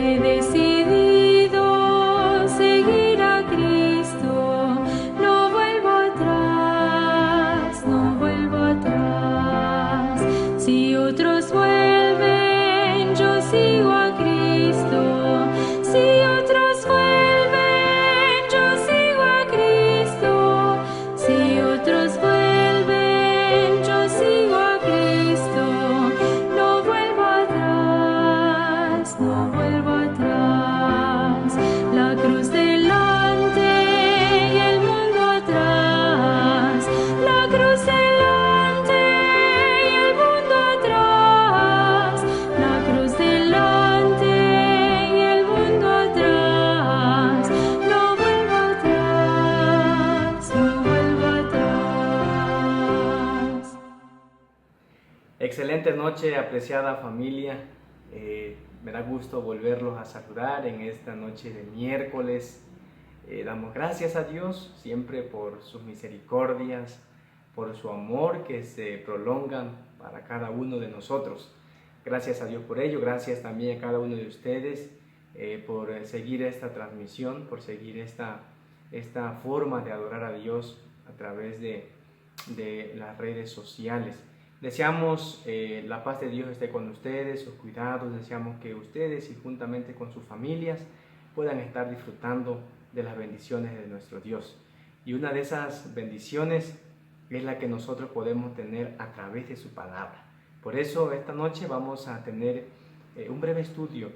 he decidido seguir a Cristo. No vuelvo atrás, no vuelvo atrás. Si otros vuelven, yo sigo a Cristo. Si otros vuelven, yo sigo a Cristo. Si otros vuelven, yo sigo a Cristo. No vuelvo atrás, no vuelvo atrás. La cruz delante y el mundo atrás. La cruz delante y el mundo atrás. La cruz delante y el mundo atrás. No vuelvo atrás, no vuelvo atrás. Excelente noche, apreciada familia. Me da gusto volverlos a saludar en esta noche de miércoles. Damos gracias a Dios siempre por sus misericordias, por su amor que se prolongan para cada uno de nosotros. Gracias a Dios por ello. Gracias también a cada uno de ustedes por seguir esta transmisión, por seguir esta forma de adorar a Dios a través de las redes sociales. Deseamos la paz de Dios esté con ustedes, sus cuidados. Deseamos que ustedes y juntamente con sus familias puedan estar disfrutando de las bendiciones de nuestro Dios. Y una de esas bendiciones es la que nosotros podemos tener a través de su palabra. Por eso esta noche vamos a tener un breve estudio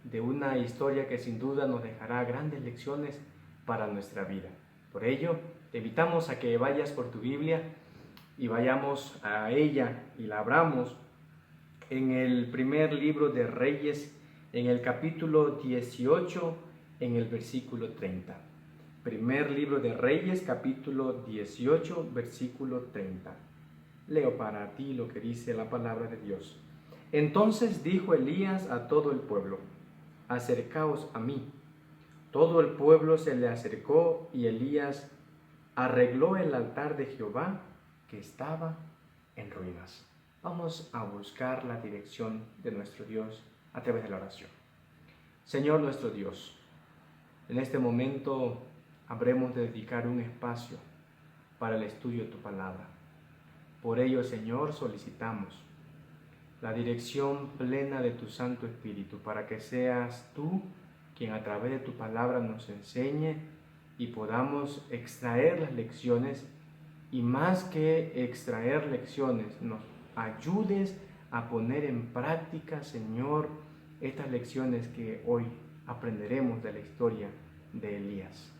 de una historia que sin duda nos dejará grandes lecciones para nuestra vida. Por ello, te invitamos a que vayas por tu Biblia y vayamos a ella y la abramos en el primer libro de Reyes, en el capítulo 18, en el versículo 30. Primer libro de Reyes, capítulo 18, versículo 30. Leo para ti lo que dice la palabra de Dios. Entonces dijo Elías a todo el pueblo: acercaos a mí. Todo el pueblo se le acercó y Elías arregló el altar de Jehová que estaba en ruinas. Vamos a buscar la dirección de nuestro Dios a través de la oración. Señor nuestro Dios, en este momento habremos de dedicar un espacio para el estudio de tu palabra. Por ello, Señor, solicitamos la dirección plena de tu Santo Espíritu para que seas tú quien a través de tu palabra nos enseñe y podamos extraer las lecciones. Y más que extraer lecciones, nos ayudes a poner en práctica, Señor, estas lecciones que hoy aprenderemos de la historia de Elías.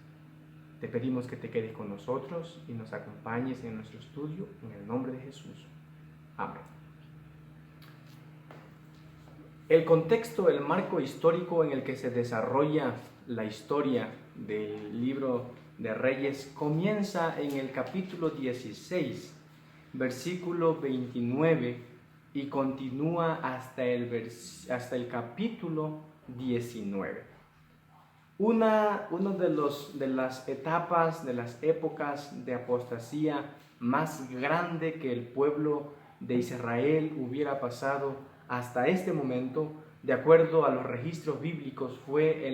Te pedimos que te quedes con nosotros y nos acompañes en nuestro estudio, en el nombre de Jesús. Amén. El contexto, el marco histórico en el que se desarrolla la historia del libro de Reyes comienza en el capítulo 16, versículo 29 y continúa hasta el capítulo 19. Una de las etapas, de las épocas de apostasía más grande que el pueblo de Israel hubiera pasado hasta este momento, de acuerdo a los registros bíblicos, fue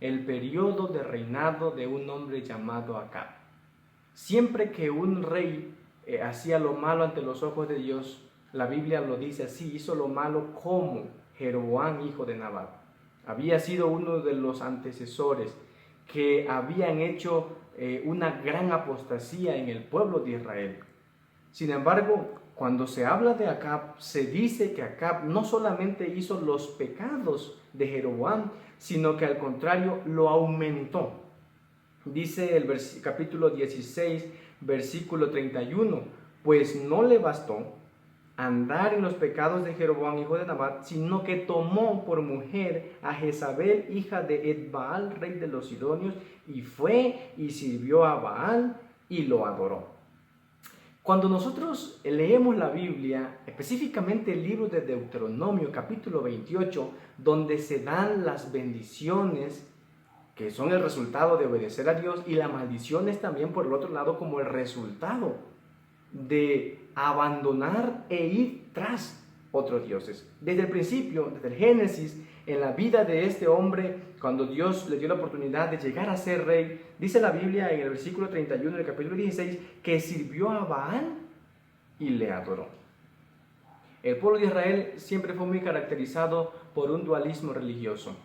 el periodo de reinado de un hombre llamado Acab. Siempre que un rey hacía lo malo ante los ojos de Dios, la Biblia lo dice así: hizo lo malo como Jeroboam, hijo de Nabat. Había sido uno de los antecesores que habían hecho una gran apostasía en el pueblo de Israel. Sin embargo, cuando se habla de Acab, se dice que Acab no solamente hizo los pecados de Jeroboam, sino que al contrario lo aumentó. Dice el capítulo 16, versículo 31, pues no le bastó andar en los pecados de Jeroboam, hijo de Nabat, sino que tomó por mujer a Jezabel, hija de Etbaal, rey de los Sidonios, y fue y sirvió a Baal y lo adoró. Cuando nosotros leemos la Biblia, específicamente el libro de Deuteronomio, capítulo 28, donde se dan las bendiciones que son el resultado de obedecer a Dios, y las maldiciones también por el otro lado como el resultado de abandonar e ir tras otros dioses. Desde el principio, desde el Génesis, en la vida de este hombre, cuando Dios le dio la oportunidad de llegar a ser rey, dice la Biblia en el versículo 31 del capítulo 16, que sirvió a Baal y le adoró. El pueblo de Israel siempre fue muy caracterizado por un dualismo religioso.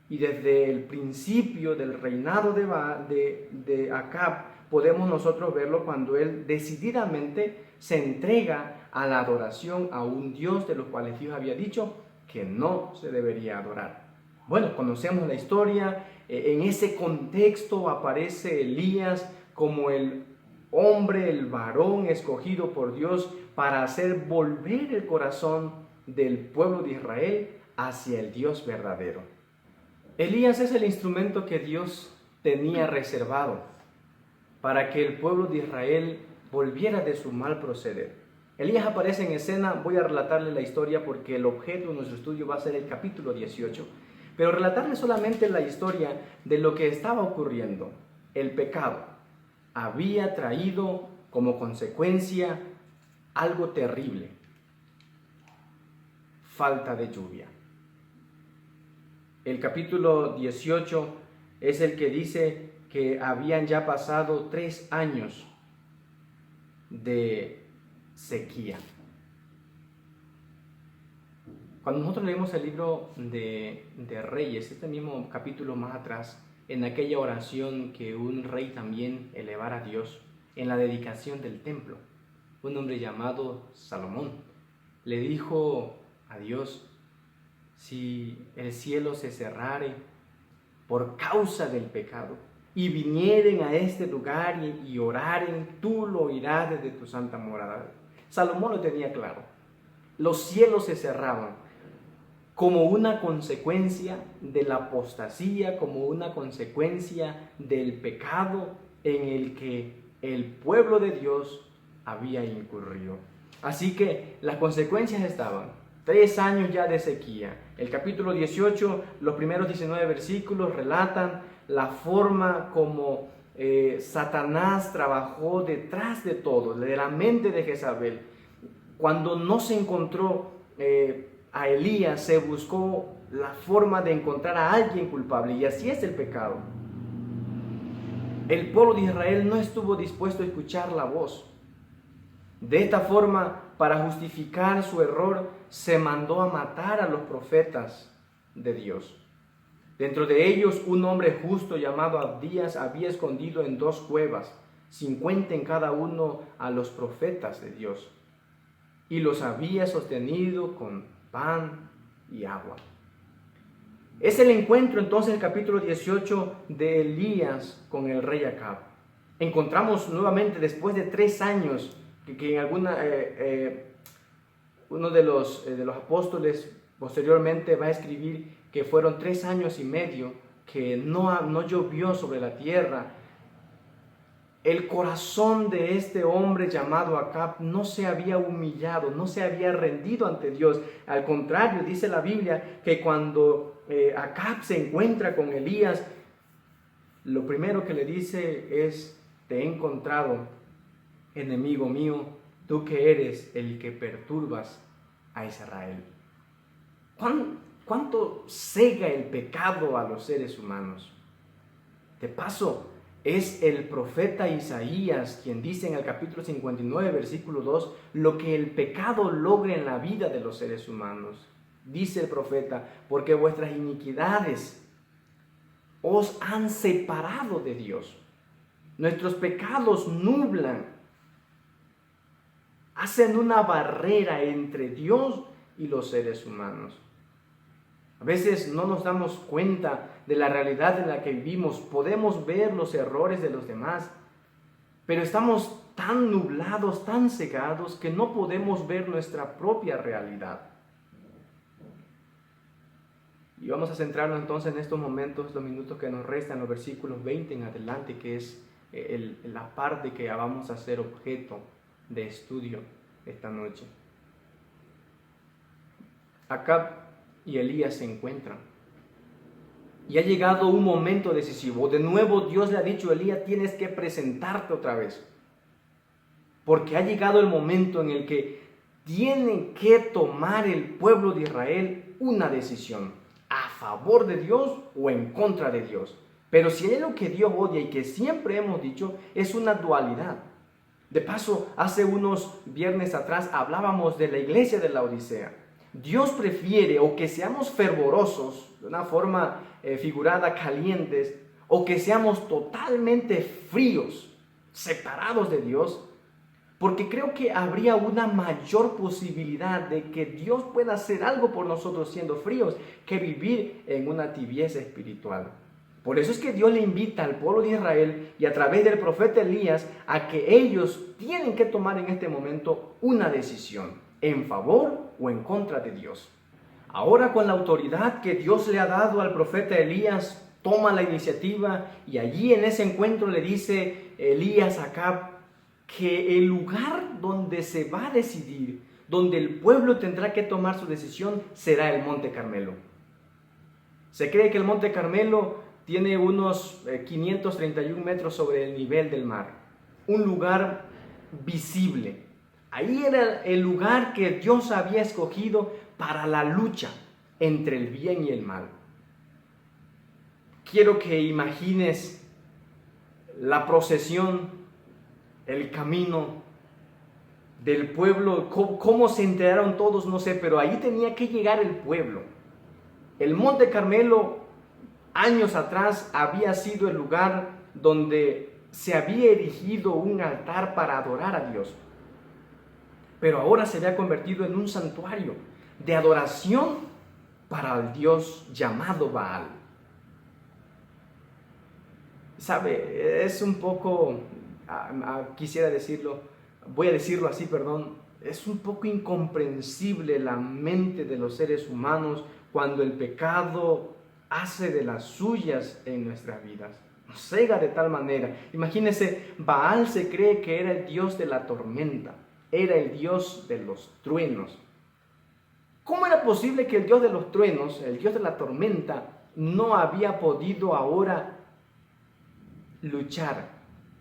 Y desde el principio del reinado de Acab, podemos nosotros verlo cuando él decididamente se entrega a la adoración a un Dios de los cuales Dios había dicho que no se debería adorar. Bueno, conocemos la historia. En ese contexto aparece Elías como el hombre, el varón escogido por Dios para hacer volver el corazón del pueblo de Israel hacia el Dios verdadero. Elías es el instrumento que Dios tenía reservado para que el pueblo de Israel volviera de su mal proceder. Elías aparece en escena. Voy a relatarle la historia porque el objeto de nuestro estudio va a ser el capítulo 18, pero relatarle solamente la historia de lo que estaba ocurriendo. El pecado había traído como consecuencia algo terrible: falta de lluvia. El capítulo 18 es el que dice que habían ya pasado 3 años de sequía. Cuando nosotros leemos el libro de Reyes, este mismo capítulo más atrás, en aquella oración que un rey también elevara a Dios, en la dedicación del templo, un hombre llamado Salomón le dijo a Dios: si el cielo se cerrare por causa del pecado y vinieren a este lugar y oraren, tú lo oirás desde tu santa morada. Salomón lo tenía claro. Los cielos se cerraban como una consecuencia de la apostasía, como una consecuencia del pecado en el que el pueblo de Dios había incurrido. Así que las consecuencias estaban: 3 años ya de sequía. El capítulo 18, los primeros 19 versículos relatan la forma como Satanás trabajó detrás de todo, de la mente de Jezabel. Cuando no se encontró a Elías, se buscó la forma de encontrar a alguien culpable, y así es el pecado. El pueblo de Israel no estuvo dispuesto a escuchar la voz. De esta forma, para justificar su error, se mandó a matar a los profetas de Dios. Dentro de ellos, un hombre justo llamado Abdías había escondido en 2 cuevas, 50 en cada uno, a los profetas de Dios, y los había sostenido con pan y agua. Es el encuentro entonces el capítulo 18 de Elías con el rey Acab. Encontramos nuevamente, después de 3 años, que en uno de los apóstoles posteriormente va a escribir que fueron 3 años y medio que no llovió sobre la tierra. El corazón de este hombre llamado Acab no se había humillado, no se había rendido ante Dios. Al contrario, dice la Biblia que cuando Acab se encuentra con Elías, lo primero que le dice es: te he encontrado, enemigo mío, tú que eres el que perturbas a Israel. ¿Cuánto cega el pecado a los seres humanos? De paso, es el profeta Isaías quien dice en el capítulo 59, versículo 2, lo que el pecado logra en la vida de los seres humanos. Dice el profeta: porque vuestras iniquidades os han separado de Dios. Nuestros pecados nublan, hacen una barrera entre Dios y los seres humanos. A veces no nos damos cuenta de la realidad en la que vivimos. Podemos ver los errores de los demás, pero estamos tan nublados, tan cegados, que no podemos ver nuestra propia realidad. Y vamos a centrarnos entonces en estos momentos, los minutos que nos restan, los versículos 20 en adelante, que es la parte que vamos a hacer objeto de estudio esta noche. Acab y Elías se encuentran y ha llegado un momento decisivo. De nuevo Dios le ha dicho a Elías: tienes que presentarte otra vez, porque ha llegado el momento en el que tiene que tomar el pueblo de Israel una decisión. a favor de Dios o en contra de Dios. Pero si hay algo que Dios odia y que siempre hemos dicho, es una dualidad. De paso, hace unos viernes atrás hablábamos de la iglesia de la Odisea. Dios prefiere o que seamos fervorosos, de una forma figurada, calientes, o que seamos totalmente fríos, separados de Dios, porque creo que habría una mayor posibilidad de que Dios pueda hacer algo por nosotros siendo fríos que vivir en una tibieza espiritual. Por eso es que Dios le invita al pueblo de Israel y a través del profeta Elías a que ellos tienen que tomar en este momento una decisión en favor o en contra de Dios. Ahora, con la autoridad que Dios le ha dado al profeta Elías, toma la iniciativa y allí en ese encuentro le dice Elías a Acab que el lugar donde se va a decidir, donde el pueblo tendrá que tomar su decisión, será el Monte Carmelo. Se cree que el Monte Carmelo tiene unos 531 metros sobre el nivel del mar, un lugar visible. Ahí era el lugar que Dios había escogido para la lucha entre el bien y el mal. Quiero que imagines la procesión, el camino del pueblo, cómo se enteraron todos, no sé, pero ahí tenía que llegar el pueblo. El Monte Carmelo, años atrás, había sido el lugar donde se había erigido un altar para adorar a Dios. Pero ahora se había convertido en un santuario de adoración para el Dios llamado Baal. ¿Sabe? Es un poco, quisiera decirlo, voy a decirlo así, perdón, es un poco incomprensible la mente de los seres humanos cuando el pecado hace de las suyas en nuestras vidas. Nos cega de tal manera. Imagínense, Baal se cree que era el dios de la tormenta, era el dios de los truenos. ¿Cómo era posible que el dios de los truenos, el dios de la tormenta, no había podido ahora luchar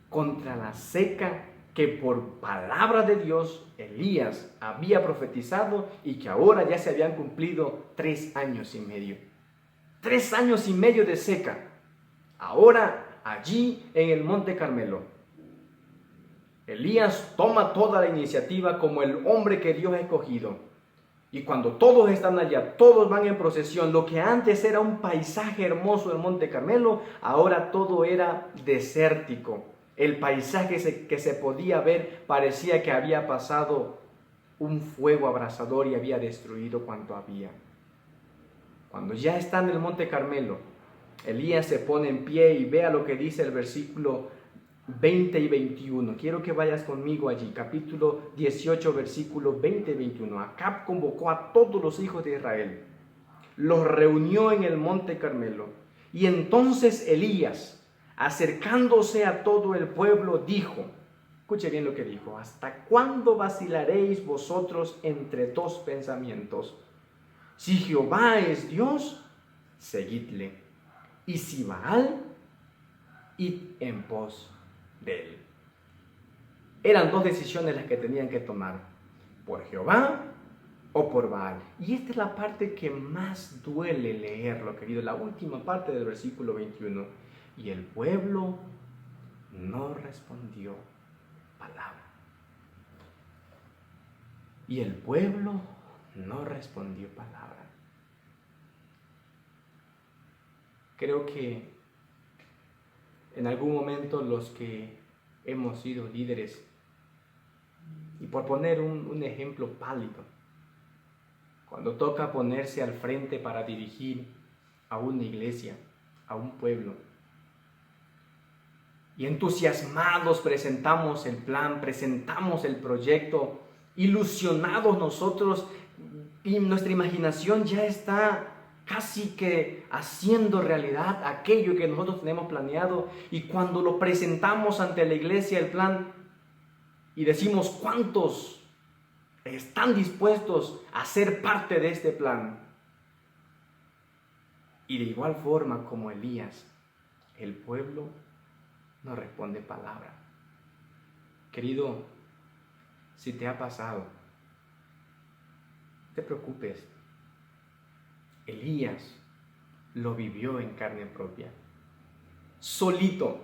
contra la seca que por palabra de Dios Elías había profetizado y que ahora ya se habían cumplido 3 años y medio? 3 años y medio de seca. Ahora allí en el Monte Carmelo, Elías toma toda la iniciativa como el hombre que Dios ha escogido. Y cuando todos están allá, todos van en procesión, lo que antes era un paisaje hermoso del Monte Carmelo, ahora todo era desértico. El paisaje que se podía ver parecía que había pasado un fuego abrasador y había destruido cuanto había. Cuando ya está en el Monte Carmelo, Elías se pone en pie y vea lo que dice el versículo 20 y 21. Quiero que vayas conmigo allí, capítulo 18, versículos 20 y 21. Acab convocó a todos los hijos de Israel, los reunió en el Monte Carmelo, y entonces Elías, acercándose a todo el pueblo, dijo, escuche bien lo que dijo, ¿hasta cuándo vacilaréis vosotros entre 2 pensamientos? Si Jehová es Dios, seguidle, y si Baal, id en pos de él. Eran 2 decisiones las que tenían que tomar, por Jehová o por Baal. Y esta es la parte que más duele leerlo, querido, la última parte del versículo 21. Y el pueblo no respondió palabra. Y el pueblo no respondió palabra. Creo que en algún momento los que hemos sido líderes, y por poner un ejemplo pálido, cuando toca ponerse al frente para dirigir a una iglesia, a un pueblo, y entusiasmados presentamos el plan, presentamos el proyecto, ilusionados nosotros, y nuestra imaginación ya está casi que haciendo realidad aquello que nosotros tenemos planeado, y cuando lo presentamos ante la iglesia el plan y decimos cuántos están dispuestos a ser parte de este plan, y de igual forma como Elías, el pueblo no responde palabra. Querido, si te ha pasado, no te preocupes. Elías lo vivió en carne propia. Solito.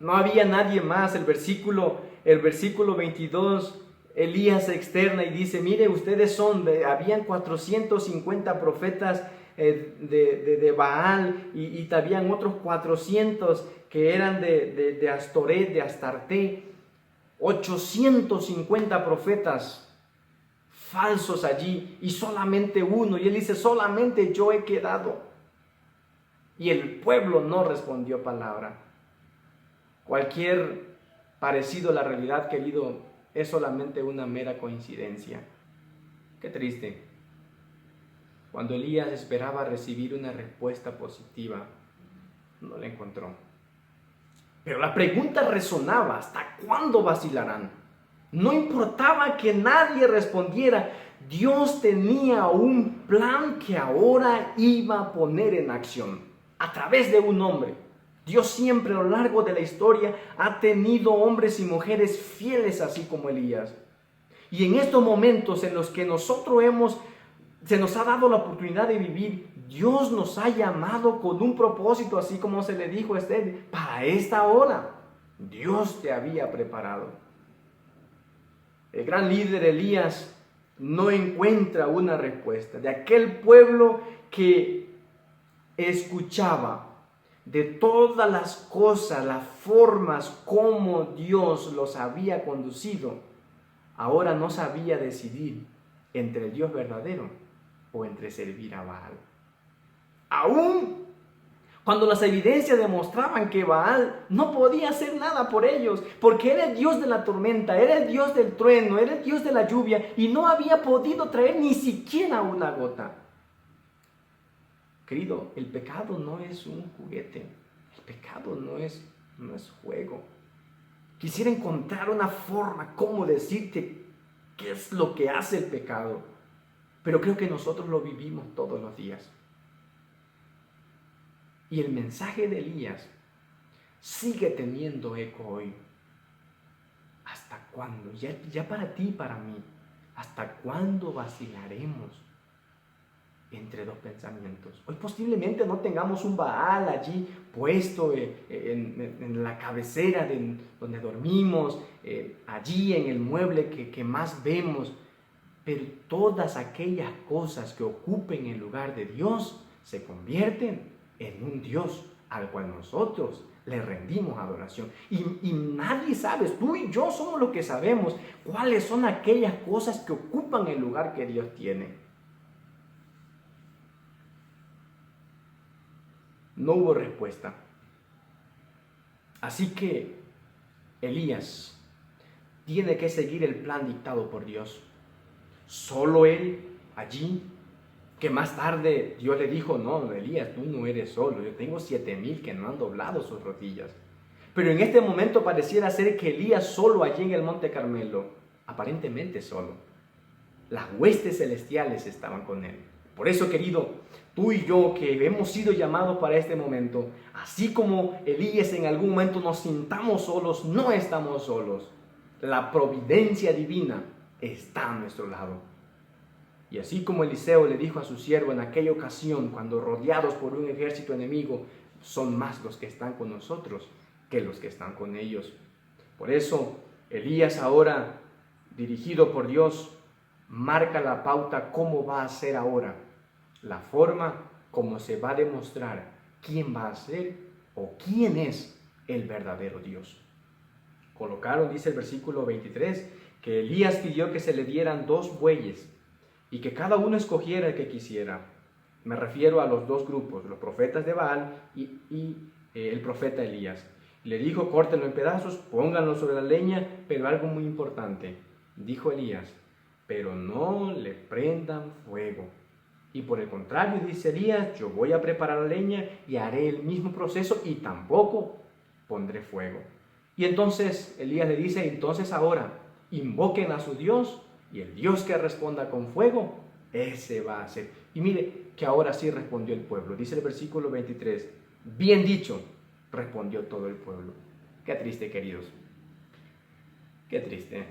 No había nadie más. El versículo 22, Elías se externa y dice, mire, ustedes habían 450 profetas de Baal y habían otros 400 que eran de Astoret, de Astarte, 850 profetas falsos allí y solamente uno. Y él dice, solamente yo he quedado. Y el pueblo no respondió palabra. Cualquier parecido a la realidad, querido, es solamente una mera coincidencia. Qué triste. Cuando Elías esperaba recibir una respuesta positiva, no la encontró. Pero la pregunta resonaba, ¿hasta cuándo vacilarán? No importaba que nadie respondiera, Dios tenía un plan que ahora iba a poner en acción a través de un hombre. Dios siempre a lo largo de la historia ha tenido hombres y mujeres fieles así como Elías. Y en estos momentos en los que se nos ha dado la oportunidad de vivir, Dios nos ha llamado con un propósito, así como se le dijo a Esther, para esta hora. Dios te había preparado. El gran líder Elías no encuentra una respuesta de aquel pueblo que escuchaba de todas las cosas, las formas como Dios los había conducido. Ahora no sabía decidir entre el Dios verdadero o entre servir a Baal. Aún cuando las evidencias demostraban que Baal no podía hacer nada por ellos, porque era el Dios de la tormenta, era el Dios del trueno, era el Dios de la lluvia, y no había podido traer ni siquiera una gota. Querido, el pecado no es un juguete, el pecado no es juego. Quisiera encontrar una forma cómo decirte qué es lo que hace el pecado, pero creo que nosotros lo vivimos todos los días. Y el mensaje de Elías sigue teniendo eco hoy. ¿Hasta cuándo? Ya para ti y para mí, ¿hasta cuándo vacilaremos entre dos pensamientos? Hoy posiblemente no tengamos un Baal allí puesto en la cabecera donde dormimos, allí en el mueble que más vemos, pero todas aquellas cosas que ocupen el lugar de Dios se convierten en un Dios al cual nosotros le rendimos adoración. Y nadie sabe, tú y yo somos los que sabemos cuáles son aquellas cosas que ocupan el lugar que Dios tiene. No hubo respuesta. Así que Elías tiene que seguir el plan dictado por Dios. Solo él allí, que más tarde Dios le dijo, no, Elías, tú no eres solo, yo tengo 7,000 que no han doblado sus rodillas. Pero en este momento pareciera ser que Elías solo allí en el Monte Carmelo, aparentemente solo. Las huestes celestiales estaban con él. Por eso, querido, tú y yo que hemos sido llamados para este momento, así como Elías en algún momento nos sintamos solos, no estamos solos. La providencia divina está a nuestro lado. Y así como Eliseo le dijo a su siervo en aquella ocasión, cuando rodeados por un ejército enemigo, son más los que están con nosotros que los que están con ellos. Por eso, Elías ahora, dirigido por Dios, marca la pauta cómo va a ser ahora, la forma como se va a demostrar quién va a ser o quién es el verdadero Dios. Colocaron, dice el versículo 23, que Elías pidió que se le dieran 2 bueyes y que cada uno escogiera el que quisiera. Me refiero a los 2 grupos, los profetas de Baal y el profeta Elías. Le dijo, córtenlo en pedazos, pónganlo sobre la leña, pero algo muy importante, dijo Elías, pero no le prendan fuego. Y por el contrario, dice Elías, yo voy a preparar la leña y haré el mismo proceso y tampoco pondré fuego. Y entonces Elías le dice, entonces ahora invoquen a su Dios y el Dios que responda con fuego, ese va a ser. Y mire que ahora sí respondió el pueblo. Dice el versículo 23, bien dicho, respondió todo el pueblo. Qué triste, queridos. Qué triste.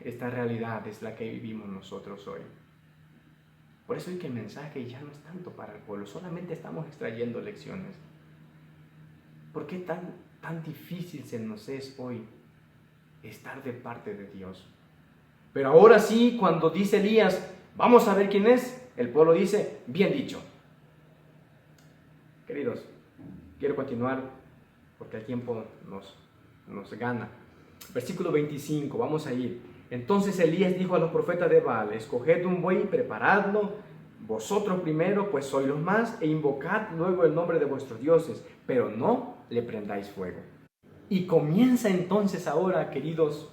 Esta realidad es la que vivimos nosotros hoy. Por eso es que el mensaje ya no es tanto para el pueblo, solamente estamos extrayendo lecciones. ¿Por qué tan difícil se nos es hoy estar de parte de Dios? Pero ahora sí, cuando dice Elías, vamos a ver quién es, el pueblo dice, bien dicho. Queridos, quiero continuar porque el tiempo nos gana. Versículo 25, vamos a ir. Entonces Elías dijo a los profetas de Baal, escoged un buey y preparadlo vosotros primero, pues sois los más, e invocad luego el nombre de vuestros dioses, pero no le prendáis fuego. Y comienza entonces ahora, queridos,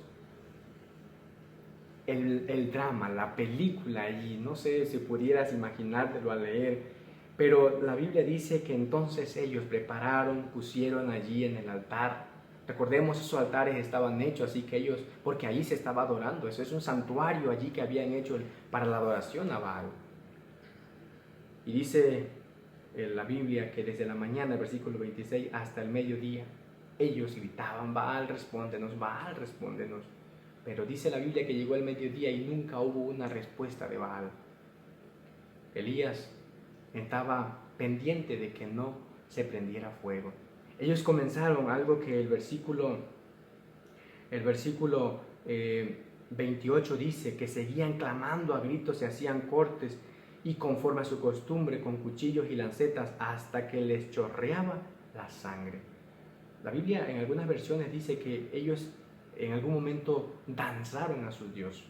el drama, la película, y no sé si pudieras imaginártelo al leer, pero la Biblia dice que entonces ellos prepararon, pusieron allí en el altar. Recordemos, esos altares estaban hechos, así que ellos, porque ahí se estaba adorando, eso es un santuario allí que habían hecho para la adoración a Baal. Y dice la Biblia que desde la mañana, versículo 26, hasta el mediodía, ellos gritaban, Baal, respóndenos, Baal, respóndenos. Pero dice la Biblia que llegó el mediodía y nunca hubo una respuesta de Baal. Elías estaba pendiente de que no se prendiera fuego. Ellos comenzaron algo que el versículo 28 dice, que seguían clamando a gritos, se hacían cortes y conforme a su costumbre con cuchillos y lancetas hasta que les chorreaba la sangre. La Biblia en algunas versiones dice que ellos en algún momento danzaron a su Dios.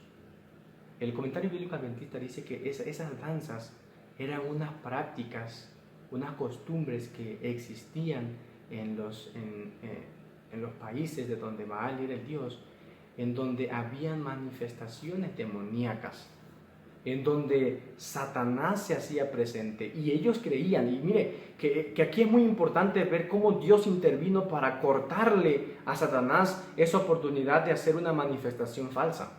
El comentario bíblico adventista dice que esas danzas eran unas prácticas, unas costumbres que existían en los países de donde Baal era el Dios, en donde habían manifestaciones demoníacas, en donde Satanás se hacía presente y ellos creían, y mire que aquí es muy importante ver cómo Dios intervino para cortarle a Satanás esa oportunidad de hacer una manifestación falsa.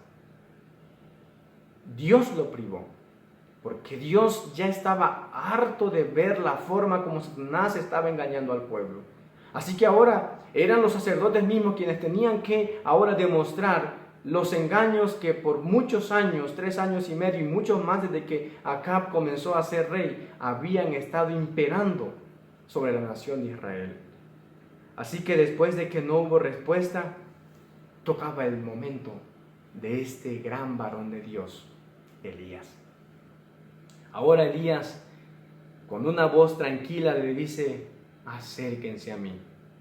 Dios lo privó, porque Dios ya estaba harto de ver la forma como Satanás estaba engañando al pueblo. Así que ahora eran los sacerdotes mismos quienes tenían que ahora demostrar los engaños que por muchos años, 3 años y medio y muchos más desde que Acab comenzó a ser rey, habían estado imperando sobre la nación de Israel. Así que después de que no hubo respuesta, tocaba el momento de este gran varón de Dios, Elías. Ahora Elías, con una voz tranquila, le dice, acérquense a mí.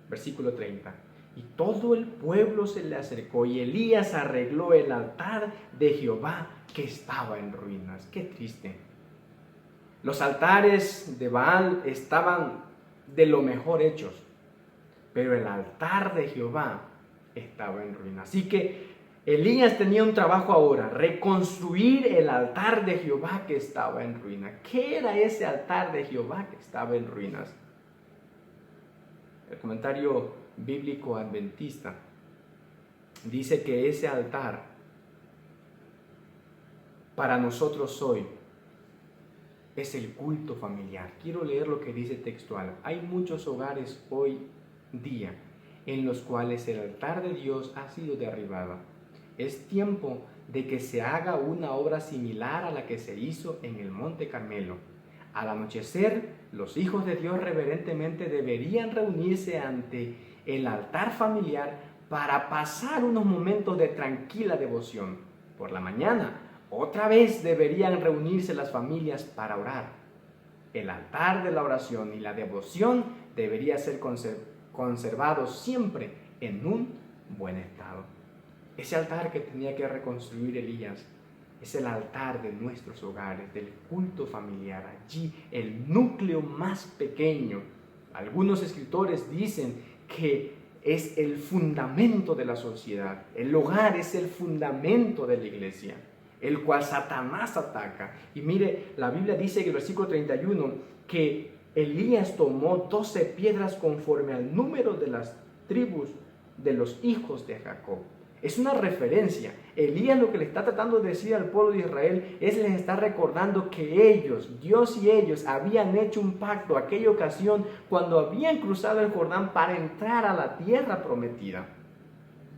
Versículo 30. Y todo el pueblo se le acercó y Elías arregló el altar de Jehová que estaba en ruinas. Qué triste. Los altares de Baal estaban de lo mejor hechos, pero el altar de Jehová estaba en ruinas. Así que Elías tenía un trabajo ahora, reconstruir el altar de Jehová que estaba en ruinas. ¿Qué era ese altar de Jehová que estaba en ruinas? El comentario bíblico adventista dice que ese altar para nosotros hoy es el culto familiar. Quiero leer lo que dice textual. Hay muchos hogares hoy día en los cuales el altar de Dios ha sido derribado. Es tiempo de que se haga una obra similar a la que se hizo en el Monte Carmelo. Al anochecer, los hijos de Dios reverentemente deberían reunirse ante el altar familiar para pasar unos momentos de tranquila devoción. Por la mañana, otra vez deberían reunirse las familias para orar. El altar de la oración y la devoción debería ser conservado siempre en un buen estado. Ese altar que tenía que reconstruir Elías es el altar de nuestros hogares, del culto familiar. Allí el núcleo más pequeño. Algunos escritores dicen que es el fundamento de la sociedad. El hogar es el fundamento de la iglesia, el cual Satanás ataca. Y mire, la Biblia dice en el versículo 31 que Elías tomó 12 piedras conforme al número de las tribus de los hijos de Jacob. Es una referencia. Elías lo que le está tratando de decir al pueblo de Israel es les está recordando que ellos, Dios y ellos, habían hecho un pacto aquella ocasión cuando habían cruzado el Jordán para entrar a la tierra prometida.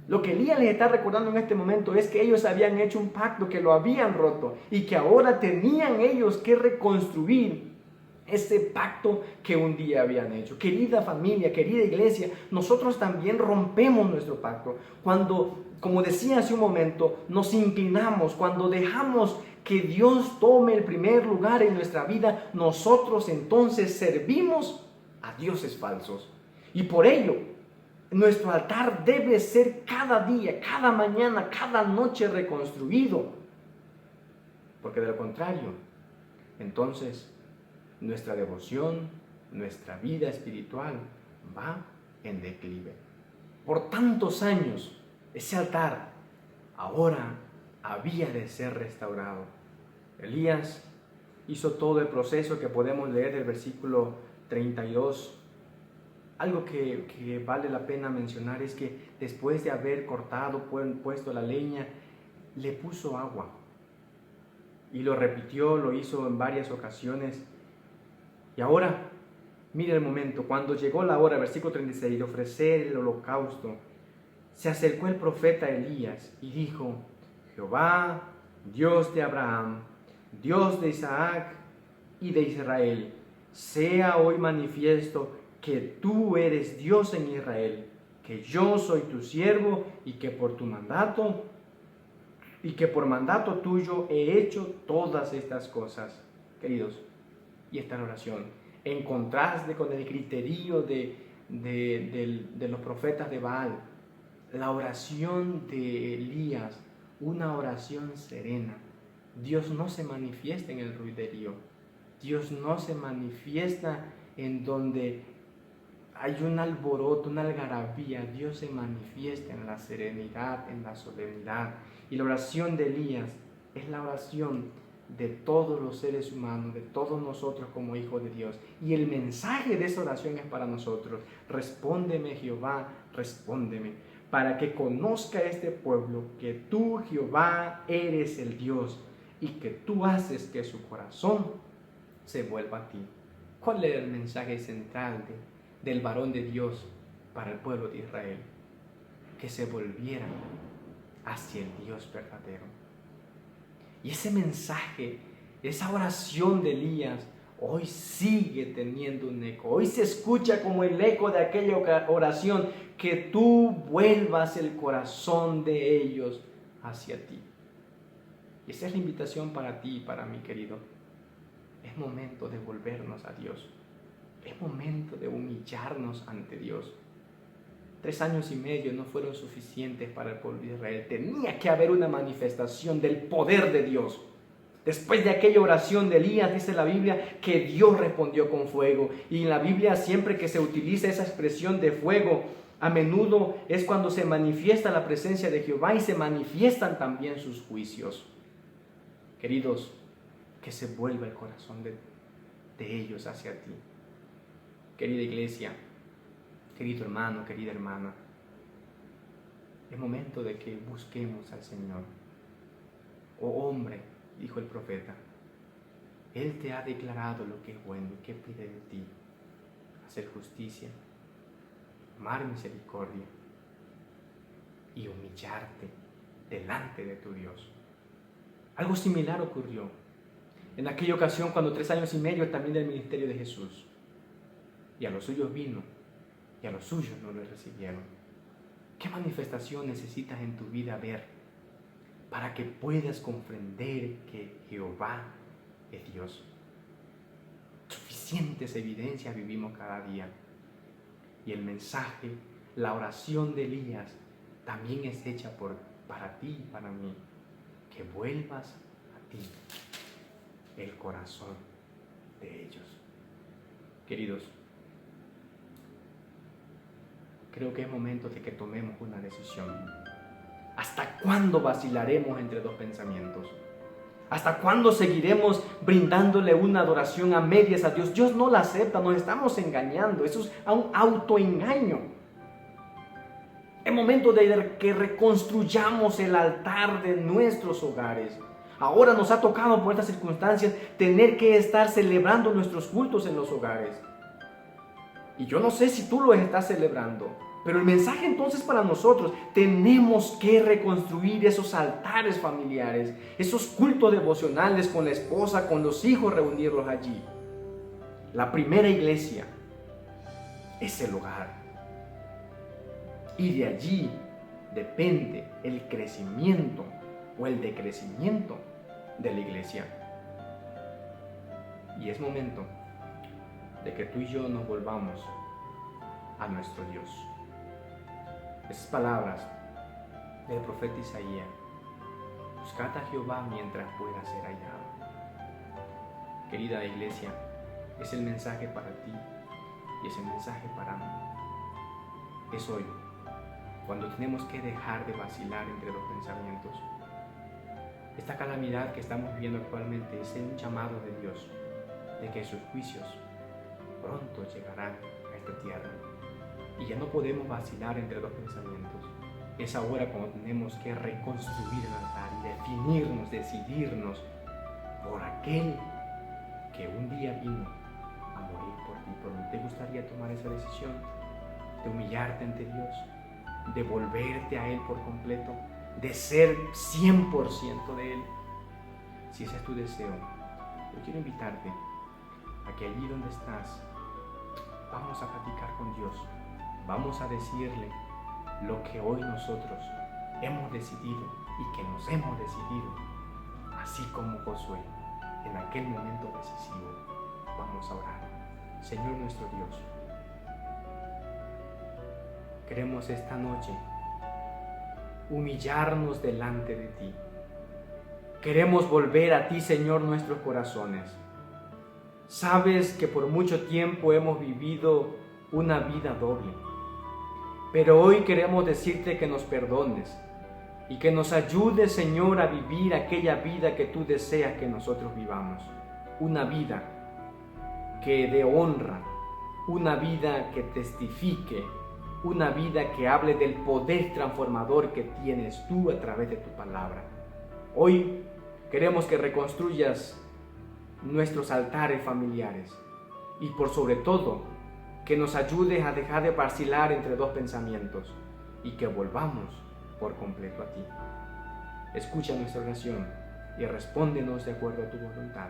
Lo que Elías les está recordando en este momento es que ellos habían hecho un pacto, que lo habían roto y que ahora tenían ellos que reconstruir ese pacto que un día habían hecho. Querida familia, querida iglesia, nosotros también rompemos nuestro pacto cuando, como decía hace un momento, nos inclinamos, cuando dejamos que Dios tome el primer lugar en nuestra vida. Nosotros entonces servimos a dioses falsos, y por ello nuestro altar debe ser cada día, cada mañana, cada noche reconstruido, porque de lo contrario, entonces nuestra devoción, nuestra vida espiritual va en declive. Por tantos años, ese altar ahora había de ser restaurado. Elías hizo todo el proceso que podemos leer del versículo 32. Algo que vale la pena mencionar es que después de haber cortado, puesto la leña, le puso agua. Y lo repitió, lo hizo en varias ocasiones. Y ahora, mire el momento, cuando llegó la hora, versículo 36, de ofrecer el holocausto, se acercó el profeta Elías y dijo: Jehová, Dios de Abraham, Dios de Isaac y de Israel, sea hoy manifiesto que tú eres Dios en Israel, que yo soy tu siervo y que por mandato tuyo he hecho todas estas cosas. Queridos, y esta oración, en contraste con el criterio de los profetas de Baal, la oración de Elías, una oración serena. Dios no se manifiesta en el ruiderío, Dios no se manifiesta en donde hay un alboroto, una algarabía. Dios se manifiesta en la serenidad, en la solemnidad. Y la oración de Elías es la oración de todos los seres humanos, de todos nosotros como hijos de Dios. Y el mensaje de esa oración es para nosotros: respóndeme, Jehová, respóndeme, para que conozca este pueblo que tú, Jehová, eres el Dios y que tú haces que su corazón se vuelva a ti. ¿Cuál era el mensaje central del varón de Dios para el pueblo de Israel? Que se volvieran hacia el Dios verdadero. Y ese mensaje, esa oración de Elías, hoy sigue teniendo un eco. Hoy se escucha como el eco de aquella oración: que tú vuelvas el corazón de ellos hacia ti. Y esa es la invitación para ti y para mí, querido. Es momento de volvernos a Dios. Es momento de humillarnos ante Dios. 3 años y medio no fueron suficientes para el pueblo de Israel. Tenía que haber una manifestación del poder de Dios. Después de aquella oración de Elías, dice la Biblia que Dios respondió con fuego. Y en la Biblia, siempre que se utiliza esa expresión de fuego, a menudo es cuando se manifiesta la presencia de Jehová y se manifiestan también sus juicios. Queridos, que se vuelva el corazón de ellos hacia ti. Querida iglesia, querido hermano, querida hermana, es momento de que busquemos al Señor. Oh hombre, dijo el profeta, Él te ha declarado lo que es bueno. ¿Y qué pide de ti? Hacer justicia, amar misericordia y humillarte delante de tu Dios. Algo similar ocurrió en aquella ocasión cuando 3 años y medio también del ministerio de Jesús. Y a los suyos vino, y a los suyos no le recibieron. ¿Qué manifestación necesitas en tu vida ver para que puedas comprender que Jehová es Dios? Suficientes evidencias vivimos cada día. Y el mensaje, la oración de Elías, también es hecha para ti y para mí. Que vuelvas a ti el corazón de ellos. Queridos, creo que es momento de que tomemos una decisión. ¿Hasta cuándo vacilaremos entre dos pensamientos? ¿Hasta cuándo seguiremos brindándole una adoración a medias a Dios? Dios no la acepta, nos estamos engañando. Eso es un autoengaño. Es momento de que reconstruyamos el altar de nuestros hogares. Ahora nos ha tocado por estas circunstancias tener que estar celebrando nuestros cultos en los hogares. Y yo no sé si tú los estás celebrando. Pero el mensaje entonces para nosotros, tenemos que reconstruir esos altares familiares, esos cultos devocionales con la esposa, con los hijos, reunirlos allí. La primera iglesia es el hogar. Y de allí depende el crecimiento o el decrecimiento de la iglesia. Y es momento de que tú y yo nos volvamos a nuestro Dios. Esas palabras del profeta Isaías: buscad a Jehová mientras pueda ser hallado. Querida iglesia, es el mensaje para ti y es el mensaje para mí. Es hoy cuando tenemos que dejar de vacilar entre dos pensamientos. Esta calamidad que estamos viviendo actualmente es un llamado de Dios de que sus juicios pronto llegarán a esta tierra. Y ya no podemos vacilar entre dos pensamientos. Es ahora cuando tenemos que reconstruir el altar y definirnos, decidirnos por aquel que un día vino a morir por ti. ¿Por qué te gustaría tomar esa decisión? De humillarte ante Dios, de volverte a Él por completo, de ser 100% de Él. Si ese es tu deseo, yo quiero invitarte a que allí donde estás, vamos a platicar con Dios. Vamos a decirle lo que hoy nosotros hemos decidido y que nos hemos decidido, así como Josué en aquel momento decisivo. Vamos a orar. Señor nuestro Dios, queremos esta noche humillarnos delante de ti. Queremos volver a ti, Señor, nuestros corazones. Sabes que por mucho tiempo hemos vivido una vida doble. Pero hoy queremos decirte que nos perdones y que nos ayudes, Señor, a vivir aquella vida que tú deseas que nosotros vivamos. Una vida que dé honra, una vida que testifique, una vida que hable del poder transformador que tienes tú a través de tu palabra. Hoy queremos que reconstruyas nuestros altares familiares y por sobre todo que nos ayudes a dejar de vacilar entre dos pensamientos y que volvamos por completo a ti. Escucha nuestra oración y respóndenos de acuerdo a tu voluntad.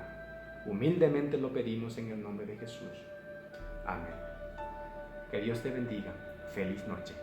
Humildemente lo pedimos en el nombre de Jesús. Amén. Que Dios te bendiga. Feliz noche.